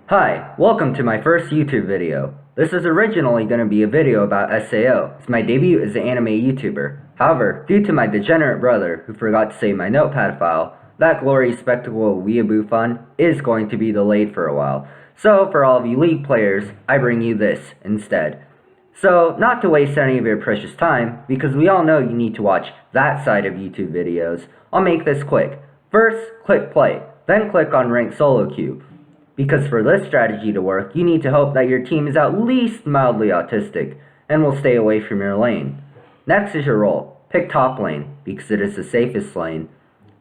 Hi, welcome to my first YouTube video. This is originally going to be a video about SAO. It's my debut as an anime YouTuber. However, due to my degenerate brother who forgot to save my notepad file, that glorious spectacle of weeaboo fun is going to be delayed for a while. So for all of you League players, I bring you this instead. So, not to waste any of your precious time, because we all know you need to watch that side of YouTube videos, I'll make this quick. First, click play, then click on rank solo queue. Because for this strategy to work, you need to hope that your team is at least mildly autistic, and will stay away from your lane. Next is your role. Pick top lane, because it is the safest lane.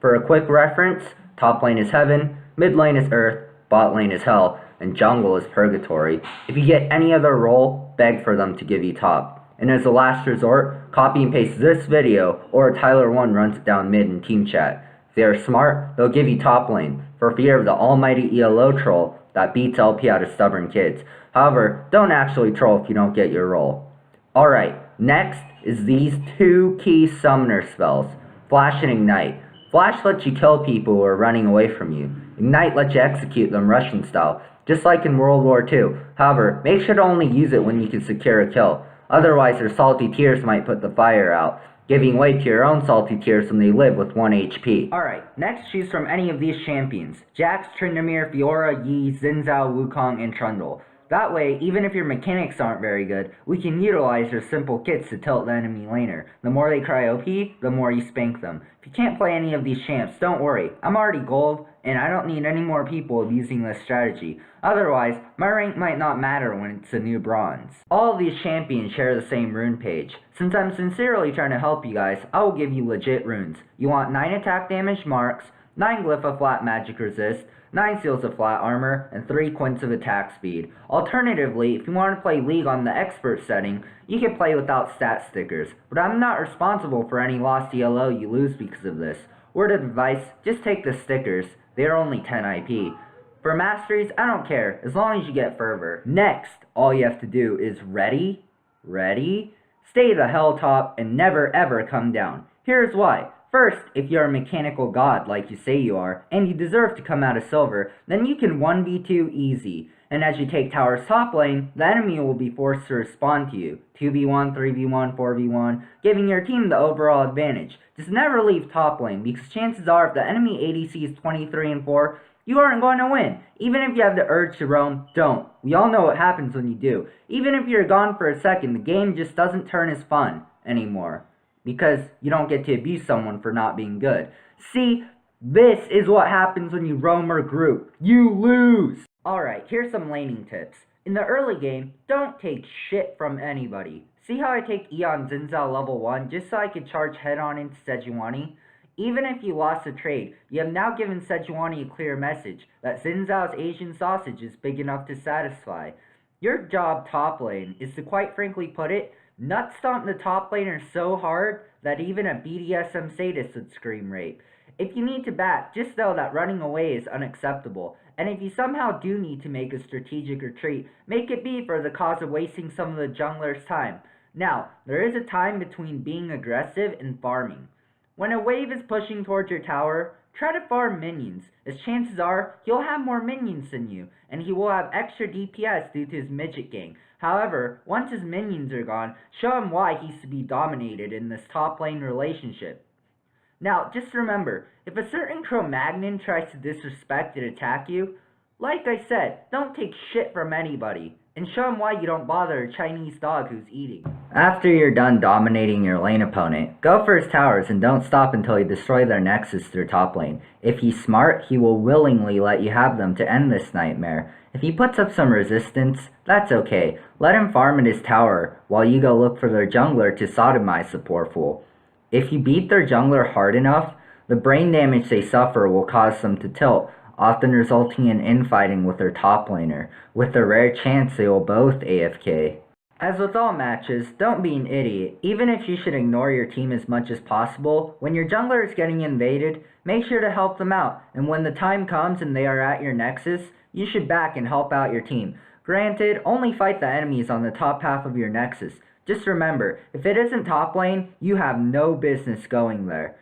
For a quick reference, top lane is heaven, mid lane is earth, bot lane is hell, and jungle is purgatory. If you get any other role, beg for them to give you top. And as a last resort, copy and paste this video, or Tyler1 runs it down mid in team chat. If they are smart, they'll give you top lane, for fear of the almighty ELO troll that beats LP out of stubborn kids. However, don't actually troll if you don't get your role. Alright, next is these two key summoner spells, Flash and Ignite. Flash lets you kill people who are running away from you. Ignite lets you execute them Russian style, just like in World War II. However, make sure to only use it when you can secure a kill. Otherwise, their salty tears might put the fire out, giving way to your own salty tears when they live with 1 HP. Alright, next choose from any of these champions. Jax, Tryndamere, Fiora, Yi, Xin Zhao, Wukong, and Trundle. That way, even if your mechanics aren't very good, we can utilize your simple kits to tilt the enemy laner. The more they cry OP, the more you spank them. If you can't play any of these champs, don't worry. I'm already gold, and I don't need any more people abusing this strategy. Otherwise, my rank might not matter when it's a new bronze. All of these champions share the same rune page. Since I'm sincerely trying to help you guys, I will give you legit runes. You want 9 attack damage marks, 9 glyph of flat magic resist, 9 seals of flat armor, and 3 quints of attack speed. Alternatively, if you want to play League on the expert setting, you can play without stat stickers, but I'm not responsible for any lost ELO you lose because of this. Word of advice, just take the stickers, they are only 10 IP. For masteries, I don't care, as long as you get fervor. Next, all you have to do is ready, stay the hell top, and never ever come down. Here's why. First, if you're a mechanical god like you say you are, and you deserve to come out of silver, then you can 1v2 easy. And as you take tower's top lane, the enemy will be forced to respond to you. 2v1, 3v1, 4v1, giving your team the overall advantage. Just never leave top lane, because chances are if the enemy ADC is 23 and 4, you aren't going to win. Even if you have the urge to roam, don't. We all know what happens when you do. Even if you're gone for a second, the game just doesn't turn as fun anymore, because you don't get to abuse someone for not being good. See, this is what happens when you roam or group. You lose! Alright, here's some laning tips. In the early game, don't take shit from anybody. See how I take Eon Xin Zhao level 1 just so I could charge head on into Sejuani? Even if you lost a trade, you have now given Sejuani a clear message that Xin Zhao's Asian sausage is big enough to satisfy. Your job top lane is to, quite frankly put it, nut stomp the top laner so hard that even a BDSM sadist would scream rape. If you need to back, just know that running away is unacceptable, and if you somehow do need to make a strategic retreat, make it be for the cause of wasting some of the jungler's time. Now, there is a time between being aggressive and farming. When a wave is pushing towards your tower, try to farm minions, as chances are he'll have more minions than you, and he will have extra DPS due to his midget gang. However, once his minions are gone, show him why he's to be dominated in this top lane relationship. Now, just remember, if a certain Cro-Magnon tries to disrespect and attack you, like I said, don't take shit from anybody, and show him why you don't bother a Chinese dog who's eating. After you're done dominating your lane opponent, go for his towers and don't stop until you destroy their nexus through top lane. If he's smart, he will willingly let you have them to end this nightmare. If he puts up some resistance, that's okay. Let him farm at his tower, while you go look for their jungler to sodomize the poor fool. If you beat their jungler hard enough, the brain damage they suffer will cause them to tilt, often resulting in infighting with their top laner, with the rare chance they will both AFK. As with all matches, don't be an idiot. Even if you should ignore your team as much as possible, when your jungler is getting invaded, make sure to help them out, and when the time comes and they are at your nexus, you should back and help out your team. Granted, only fight the enemies on the top half of your nexus. Just remember, if it isn't top lane, you have no business going there.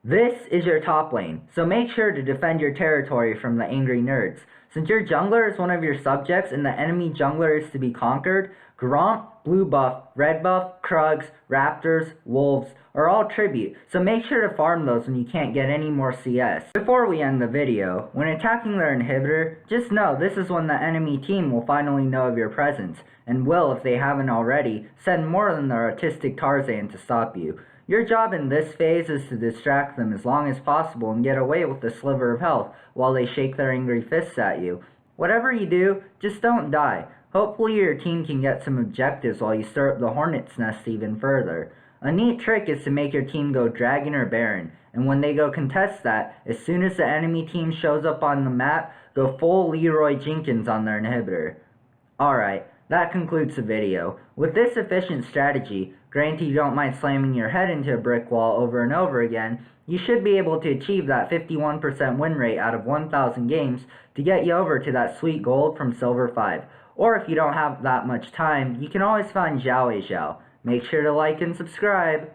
This is your top lane, so make sure to defend your territory from the angry nerds. Since your jungler is one of your subjects and the enemy jungler is to be conquered, Gromp, Blue Buff, Red Buff, Krugs, Raptors, Wolves are all tribute, so make sure to farm those when you can't get any more CS. Before we end the video, when attacking their inhibitor, just know this is when the enemy team will finally know of your presence, and will, if they haven't already, send more than their autistic Tarzan to stop you. Your job in this phase is to distract them as long as possible and get away with a sliver of health while they shake their angry fists at you. Whatever you do, just don't die. Hopefully your team can get some objectives while you stir up the hornet's nest even further. A neat trick is to make your team go Dragon or Baron, and when they go contest that, as soon as the enemy team shows up on the map, go full Leroy Jenkins on their inhibitor. Alright, that concludes the video. With this efficient strategy, granted you don't mind slamming your head into a brick wall over and over again, you should be able to achieve that 51% win rate out of 1,000 games to get you over to that sweet gold from Silver 5. Or if you don't have that much time, you can always find Xiao Xiao. Make sure to like and subscribe.